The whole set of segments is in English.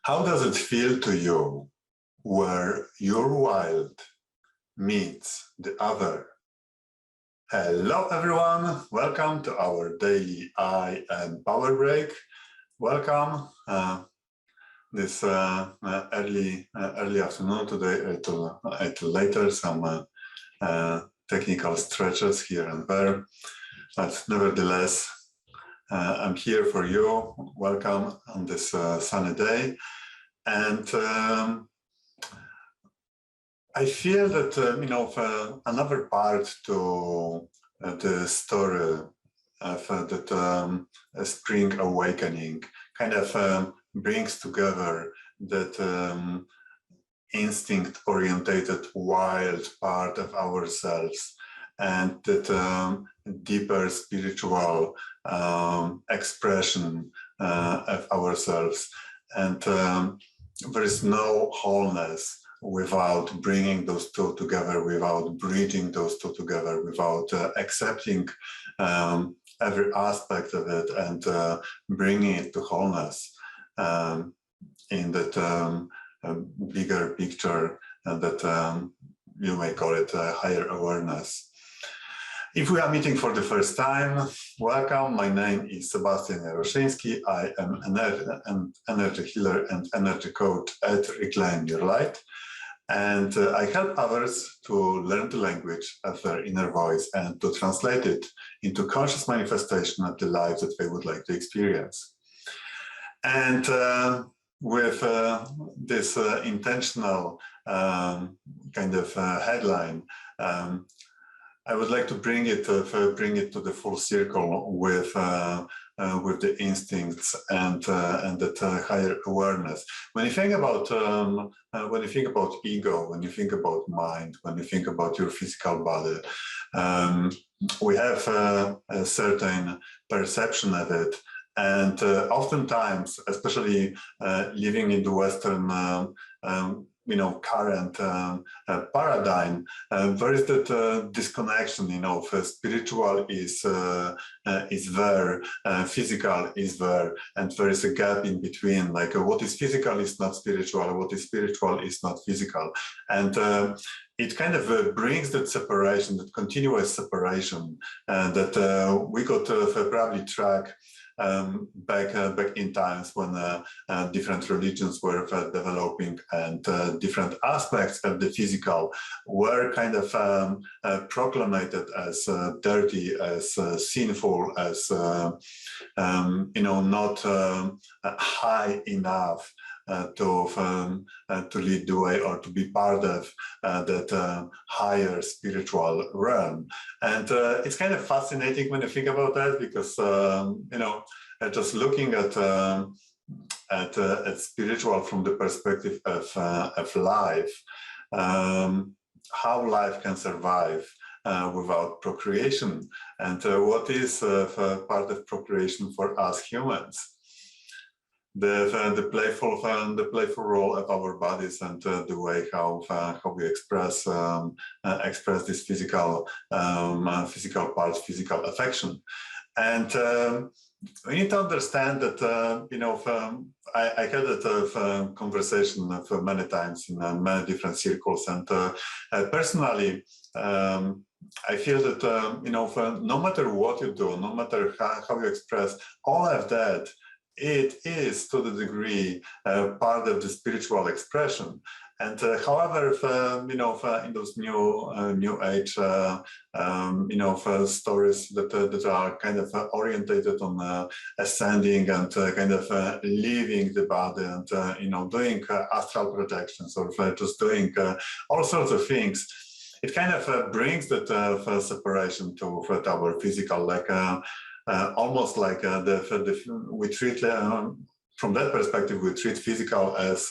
How does it feel to you where your wild meets the other? Hello everyone, welcome to our daily I and Power Break. Welcome this early afternoon today to later some technical stretches here and there, but nevertheless I'm here for you. Welcome on this sunny day. And I feel that another part to the story of that spring awakening kind of brings together that instinct-orientated wild part of ourselves and that deeper spiritual expression of ourselves. And there is no wholeness without bringing those two together, without bridging those two together, without accepting every aspect of it and bringing it to wholeness in that bigger picture that you may call it higher awareness. If we are meeting for the first time, welcome. My name is Sebastian Jaroszyński. I am an energy healer and energy coach at Reclaim Your Light. And I help others to learn the language of their inner voice and to translate it into conscious manifestation of the life that they would like to experience. And with this intentional kind of headline, I would like to bring it to the full circle with the instincts and that higher awareness. When you think about ego, when you think about mind, when you think about your physical body, we have a certain perception of it. And oftentimes, especially living in the Western current paradigm, there is that disconnection. Spiritual is there, physical is there, and there is a gap in between. Like what is physical is not spiritual, what is spiritual is not physical, and it kind of brings that separation, that continuous separation that we could probably track back in times when different religions were developing and different aspects of the physical were kind of proclaimed as dirty, as sinful, as not high enough to lead the way or to be part of that higher spiritual realm. And it's kind of fascinating when you think about that, because just looking at spiritual from the perspective of life, how life can survive without procreation, and what is part of procreation for us humans. The playful role of our bodies and the way how we express this physical parts, physical affection, and we need to understand that I had that conversation many times in many different circles, and personally I feel that no matter what you do, no matter how you express all of that, it is to the degree part of the spiritual expression. And however, in those new age stories that are kind of orientated on ascending and kind of leaving the body and doing astral projections or just doing all sorts of things, it kind of brings that separation to our physical, like almost like we treat from that perspective, we treat physical as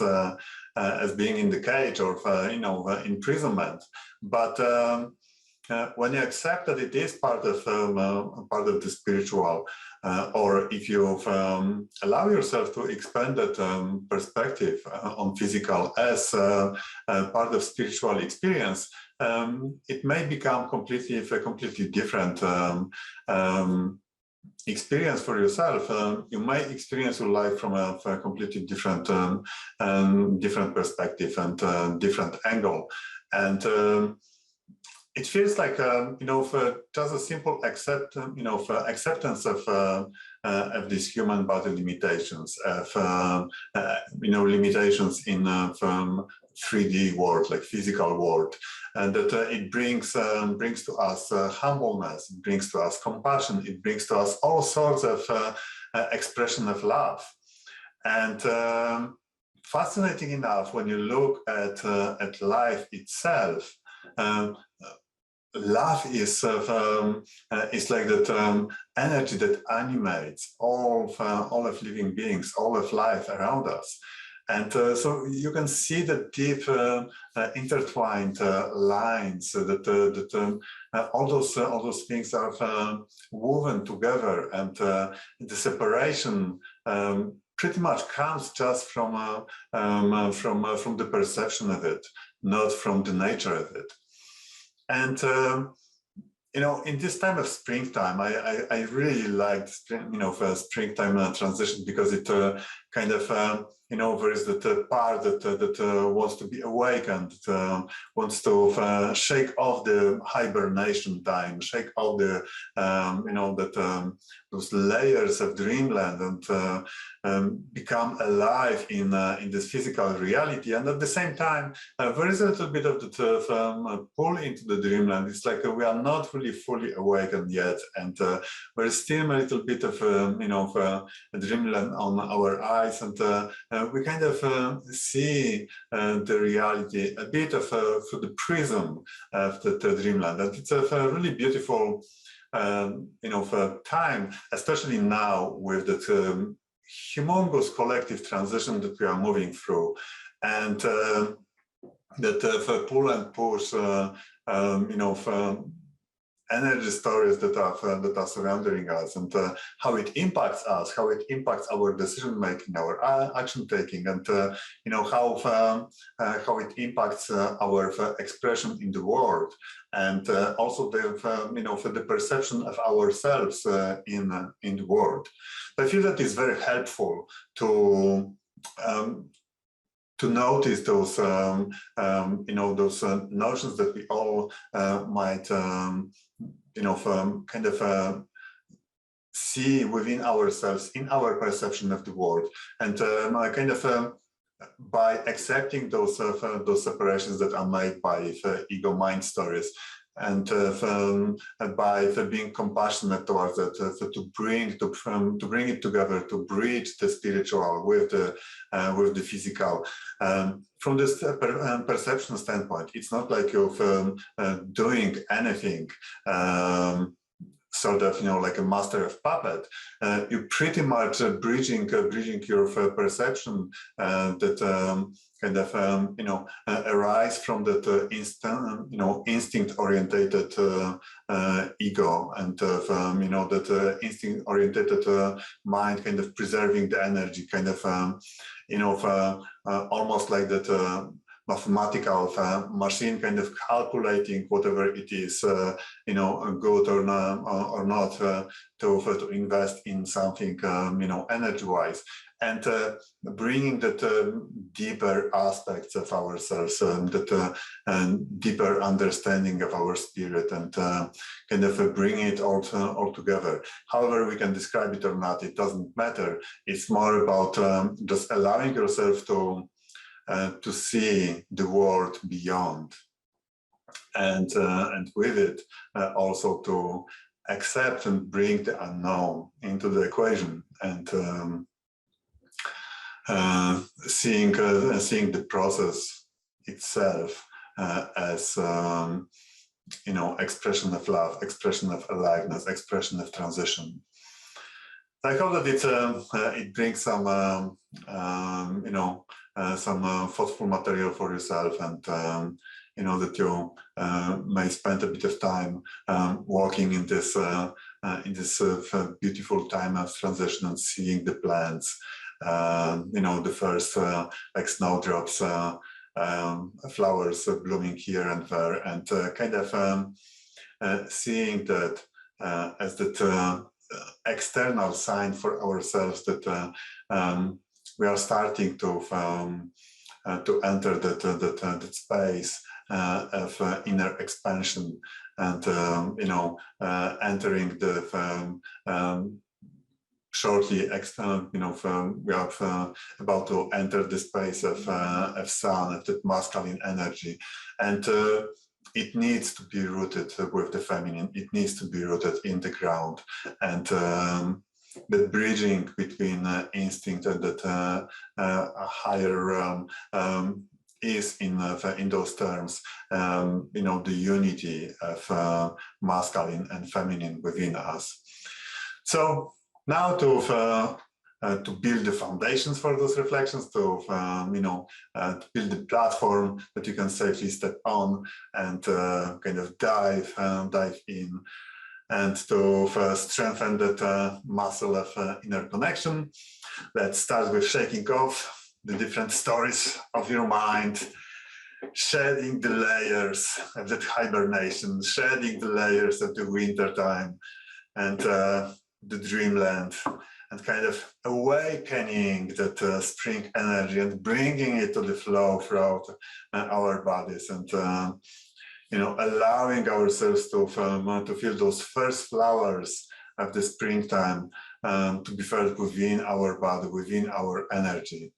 being in the cage or imprisonment. But when you accept that it is part of the spiritual, or if you allow yourself to expand that perspective on physical as part of spiritual experience, it may become a completely different experience for yourself, you may experience your life from a completely different different perspective and different angle. And it feels like for just a simple for acceptance of these human body limitations, of limitations in from 3D world, like physical world, and that it brings to us humbleness, it brings to us compassion, it brings to us all sorts of expression of love. And fascinating enough, when you look at life itself, love is like that energy that animates all of living beings, all of life around us. And so you can see the deep intertwined lines that all those things are woven together, and the separation pretty much comes just from the perception of it, not from the nature of it. And in this time of springtime, I really like springtime transition, because it kind of there is that part that wants to be awakened, wants to shake off the hibernation time, shake off the those layers of dreamland, and become alive in this physical reality. And at the same time, there is a little bit of the pull into the dreamland. It's like we are not really fully awakened yet, and there is still a little bit of a dreamland on our eyes, and we kind of see the reality a bit of through the prism of the dreamland. And it's a really beautiful time, especially now with the humongous collective transition that we are moving through, and that pull and push energy stories that are surrounding us, and how it impacts us, how it impacts our decision making, our action taking, and how it impacts our expression in the world, and also for the perception of ourselves in the world. I feel that it's very helpful to notice those those notions that we all might kind of see within ourselves in our perception of the world, and kind of by accepting those separations that are made by ego mind stories, and by being compassionate towards it, to bring it together, to bridge the spiritual with the physical. From this perception standpoint, it's not like you're doing anything sort of like a master of puppet. You pretty much bridging your perception that kind of arise from that instinct orientated ego, and that instinct orientated mind, kind of preserving the energy, kind of almost like that mathematical machine, kind of calculating whatever it is, good or not, to invest in something, energy-wise, and bringing that deeper aspects of ourselves, that deeper understanding of our spirit, and kind of bring it all together. However we can describe it or not, it doesn't matter. It's more about just allowing yourself to see the world beyond, and with it also to accept and bring the unknown into the equation, and seeing the process itself as expression of love, expression of aliveness, expression of transition. I hope that it brings some thoughtful material for yourself, and that you may spend a bit of time walking in this beautiful time of transition, and seeing the plants, the first like snowdrops, flowers blooming here and there, and kind of seeing that as that external sign for ourselves that we are starting to enter that space of inner expansion, and entering the shortly, we are about to enter the space of sun, of that masculine energy, and it needs to be rooted with the feminine. It needs to be rooted in the ground, and the bridging between instinct and that higher realm is in those terms, the unity of masculine and feminine within us. So now to build the foundations for those reflections, to build the platform that you can safely step on and kind of dive in, and to strengthen that muscle of inner connection. Let's start with shaking off the different stories of your mind, shedding the layers of that hibernation, shedding the layers of the winter time and the dreamland, and kind of awakening that spring energy and bringing it to the flow throughout our bodies, and allowing ourselves to feel those first flowers of the springtime to be felt within our body, within our energy.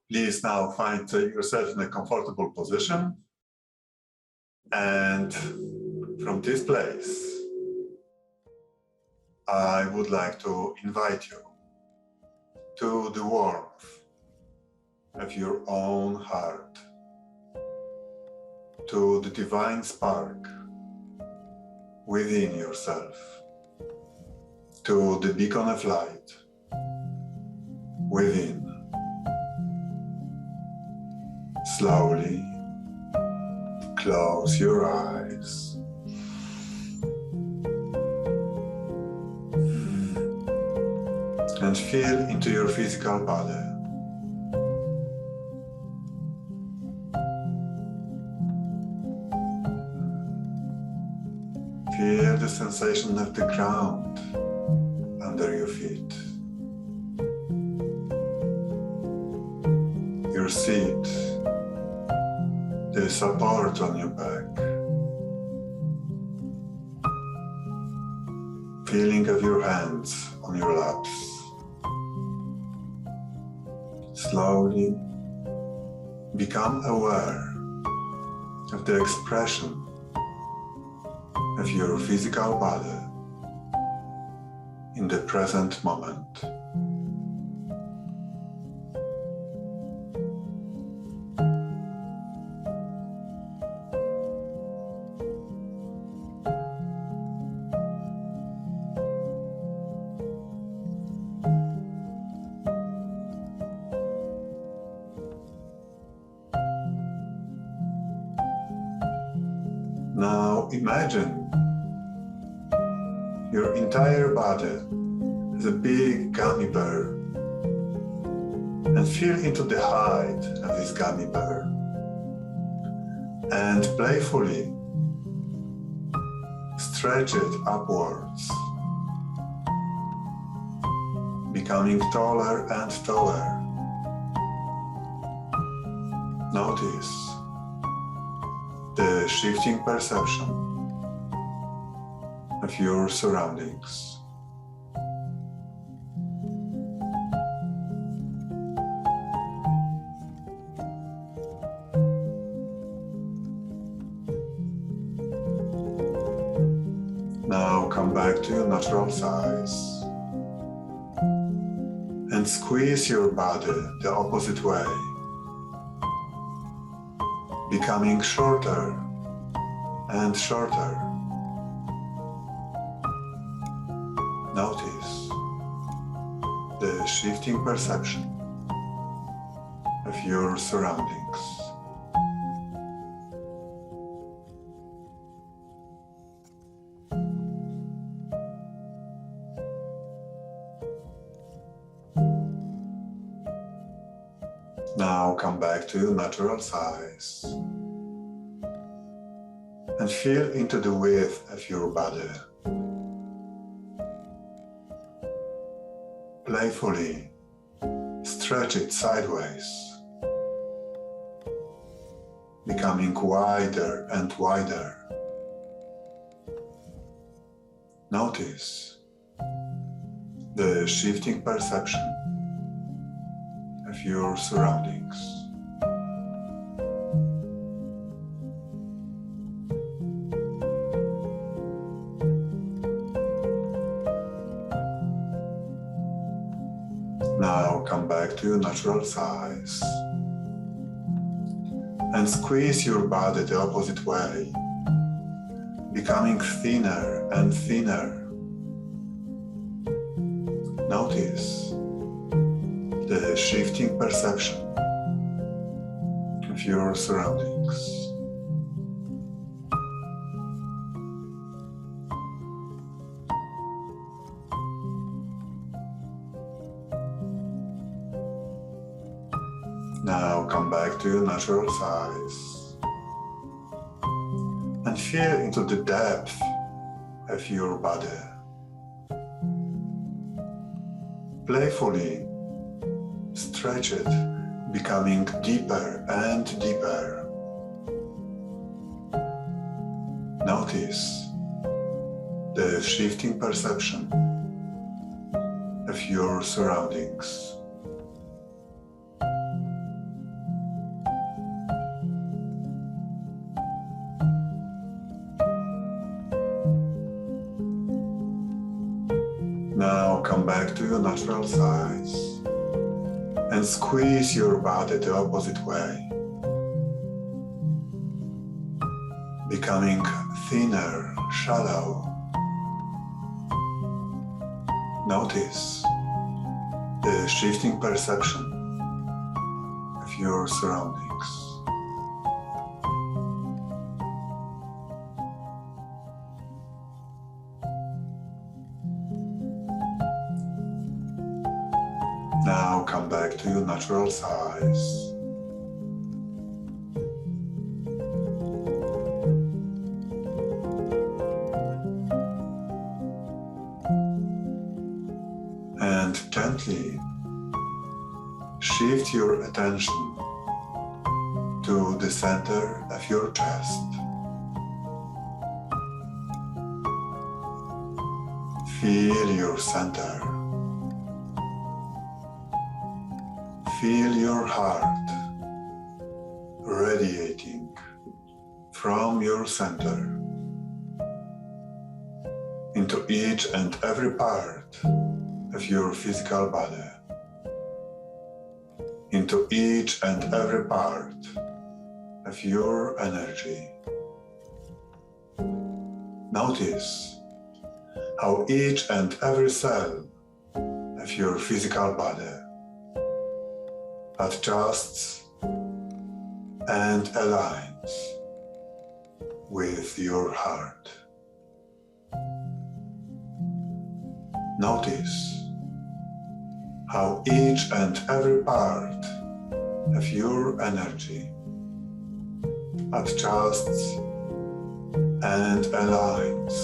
Please now find yourself in a comfortable position, and from this place I would like to invite you to the warmth of your own heart, to the divine spark within yourself, to the beacon of light within. Slowly close your eyes. And feel into your physical body. Feel the sensation of the ground under your feet. Your seat, the support on your back. Feeling of your hands on your laps. Slowly become aware of the expression of your physical body in the present moment. Now imagine your entire body as a big gummy bear, and feel into the hide of this gummy bear, and playfully stretch it upwards, becoming taller and taller. Notice the shifting perception of your surroundings. Now come back to your natural size and squeeze your body the opposite way, becoming shorter and shorter. Notice the shifting perception of your surroundings. Now come back to your natural size and feel into the width of your body. Playfully stretch it sideways, becoming wider and wider. Notice the shifting perception of your surroundings. Now come back to your natural size and squeeze your body the opposite way, becoming thinner and thinner. Notice the shifting perception of your surroundings. Now come back to your natural size and feel into the depth of your body. Playfully stretch it, becoming deeper and deeper. Notice the shifting perception of your surroundings. Now come back to your natural size and squeeze your body the opposite way, becoming thinner, shallow. Notice the shifting perception of your surroundings. Now come back to your natural size. And gently shift your attention to the center of your chest. Feel your center. Feel your heart radiating from your center into each and every part of your physical body, into each and every part of your energy. Notice how each and every cell of your physical body adjusts and aligns with your heart. Notice how each and every part of your energy adjusts and aligns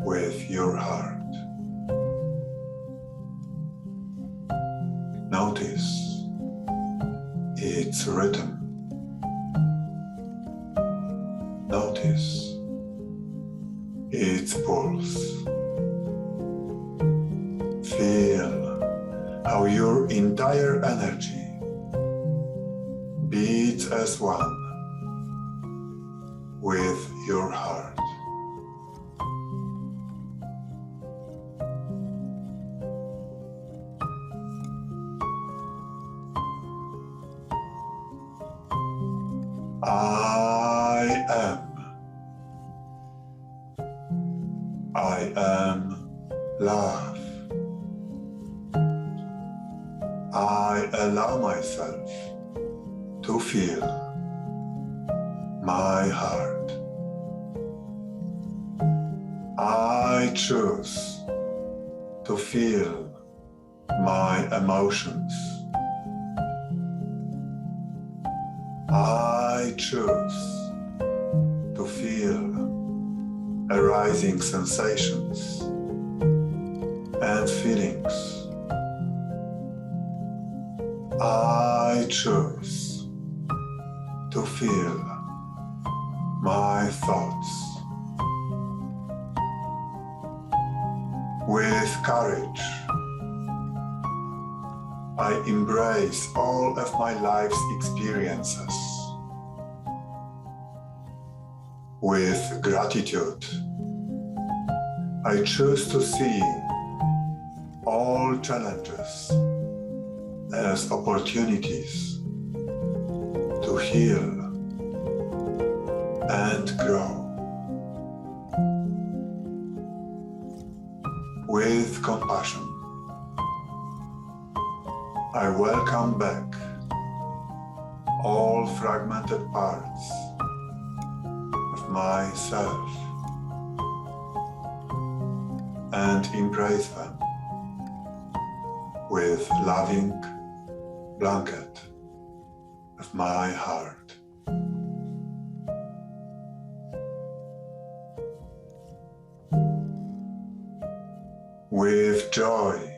with your heart. Notice its rhythm. Notice its pulse. Feel how your entire energy beats as one with your heart. I am love. I allow myself to feel my heart. I choose to feel my emotions. I choose to feel arising sensations and feelings. I choose to feel my thoughts with courage. I embrace all of my life's experiences with gratitude. I choose to see all challenges as opportunities to heal and grow. With compassion, I welcome back all fragmented parts of myself and embrace them with loving blanket of my heart. With joy,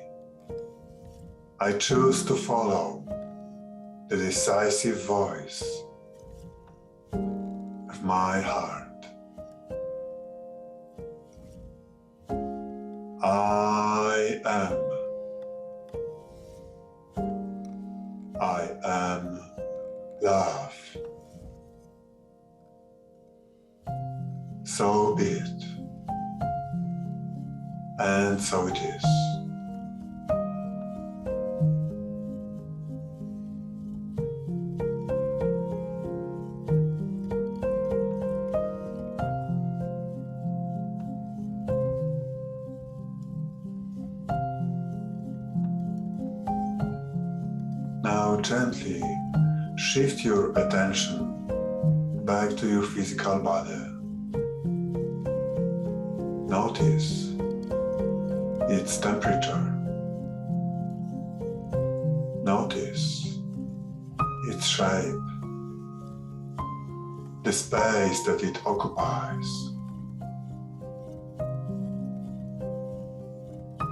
I choose to follow the decisive voice of my heart. I am love. So be it. And so it is. Now gently shift your attention back to your physical body. Notice its temperature. Notice its shape, the space that it occupies.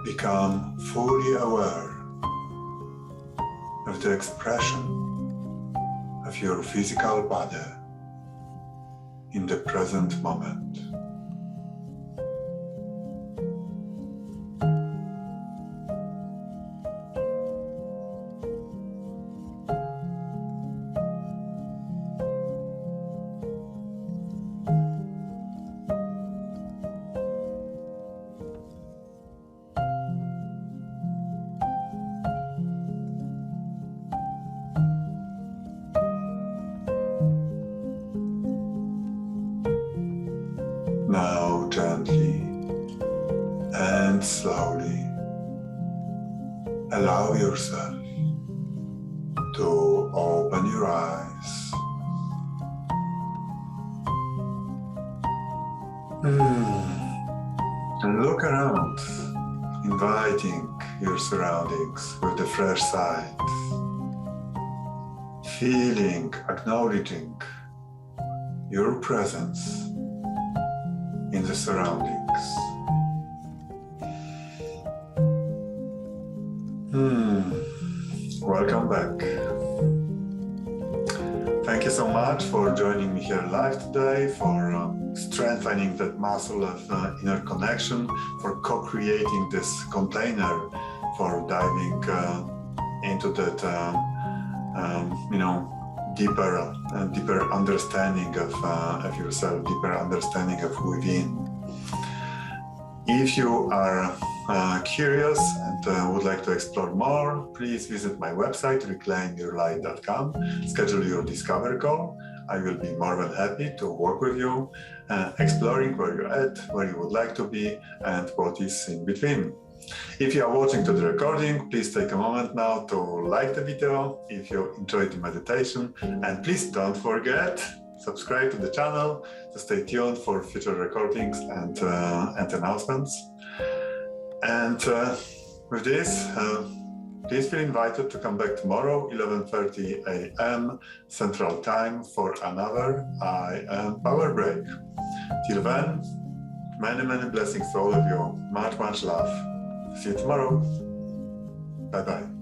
Become fully aware of the expression of your physical body in the present moment. Now gently and slowly allow yourself to open your eyes. And look around, inviting your surroundings with the fresh sight. Feeling, acknowledging your presence in the surroundings. Welcome back. Thank you so much for joining me here live today, for strengthening that muscle of inner connection, for co-creating this container, for diving into that deeper understanding of yourself, deeper understanding of within. If you are curious and would like to explore more, please visit my website, reclaimyourlight.com, schedule your discovery call. I will be more than happy to work with you, exploring where you're at, where you would like to be, and what is in between. If you are watching to the recording, please take a moment now to like the video if you enjoyed the meditation, and please don't forget, subscribe to the channel to stay tuned for future recordings and announcements. And with this, Please feel invited to come back tomorrow, 11:30 a.m. Central Time, for another I Am Power Break. Till then, many, many blessings to all of you. Much, much love. See you tomorrow. Bye-bye.